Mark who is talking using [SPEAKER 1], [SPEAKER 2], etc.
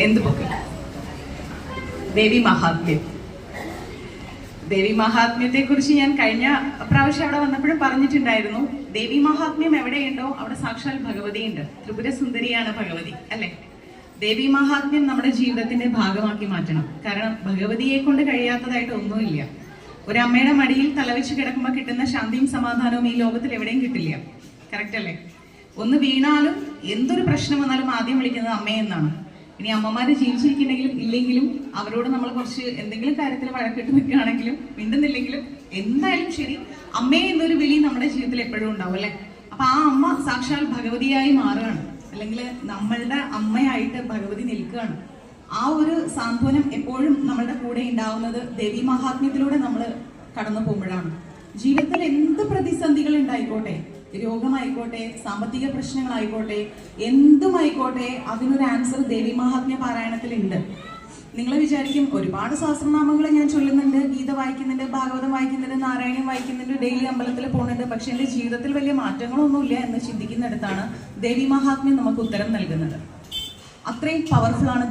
[SPEAKER 1] എന്ത് ബുക്ക്? ദേവി മഹാത്മ്യം. ദേവി മഹാത്മ്യത്തെ കുറിച്ച് ഞാൻ കഴിഞ്ഞ പ്രാവശ്യം അവിടെ വന്നപ്പോഴും പറഞ്ഞിട്ടുണ്ടായിരുന്നു. ദേവി മഹാത്മ്യം എവിടെയുണ്ടോ അവിടെ സാക്ഷാൽ ഭഗവതി ഉണ്ട്. ത്രിപുര സുന്ദരിയാണ് ഭഗവതി, അല്ലെ? ദേവി മഹാത്മ്യം നമ്മുടെ ജീവിതത്തിന്റെ ഭാഗമാക്കി മാറ്റണം. കാരണം ഭഗവതിയെ കൊണ്ട് കഴിയാത്തതായിട്ട് ഒന്നുമില്ല. ഒരമ്മയുടെ മടിയിൽ തലവെച്ച് കിടക്കുമ്പോൾ കിട്ടുന്ന ശാന്തിയും സമാധാനവും ഈ ലോകത്തിൽ എവിടെയും കിട്ടില്ല. കറക്റ്റ് അല്ലേ? ഒന്ന് വീണാലും എന്തൊരു പ്രശ്നം വന്നാലും ആദ്യം വിളിക്കുന്നത് അമ്മയെന്നാണ്. ഇനി അമ്മമാര് ജീവിച്ചിരിക്കുന്നെങ്കിലും ഇല്ലെങ്കിലും അവരോട് നമ്മൾ കുറച്ച് എന്തെങ്കിലും കാര്യത്തിൽ വഴക്കിട്ട് നിൽക്കുകയാണെങ്കിലും മിണ്ടുന്നില്ലെങ്കിലും എന്തായാലും ശരി, അമ്മയെ എന്നൊരു വിളി നമ്മുടെ ജീവിതത്തിൽ എപ്പോഴും ഉണ്ടാവും, അല്ലെ? അപ്പൊ ആ അമ്മ സാക്ഷാൽ ഭഗവതിയായി മാറുകയാണ്, അല്ലെങ്കിൽ നമ്മളുടെ അമ്മയായിട്ട് ഭഗവതി നിൽക്കുകയാണ്. ആ ഒരു സാന്ത്വനം എപ്പോഴും നമ്മളുടെ കൂടെ ഉണ്ടാവുന്നത് ദേവി മഹാത്മ്യത്തിലൂടെ നമ്മൾ കടന്നു പോകുമ്പോഴാണ്. ജീവിതത്തിൽ എന്ത് പ്രതിസന്ധികൾ ഉണ്ടായിക്കോട്ടെ, രോഗമായിക്കോട്ടെ, സാമ്പത്തിക പ്രശ്നങ്ങളായിക്കോട്ടെ, എന്തുമായിക്കോട്ടെ, അതിനൊരു ആൻസർ ദേവി മഹാത്മ്യ പാരായണത്തിലുണ്ട്. നിങ്ങൾ വിചാരിക്കും ഒരുപാട് സഹസ്രനാമങ്ങൾ ഞാൻ ചൊല്ലുന്നുണ്ട്, ഗീത വായിക്കുന്നുണ്ട്, ഭാഗവതം വായിക്കുന്നുണ്ട്, നാരായണീയം വായിക്കുന്നുണ്ട്, ഡെയിലി അമ്പലത്തിൽ പോകുന്നുണ്ട്, പക്ഷെ എൻ്റെ ജീവിതത്തിൽ വലിയ മാറ്റങ്ങളൊന്നുമില്ല എന്ന് ചിന്തിക്കുന്നിടത്താണ് ദേവി മഹാത്മ്യം നമുക്ക് ഉത്തരം നൽകുന്നത്. അത്രയും പവർഫുൾ ആണ്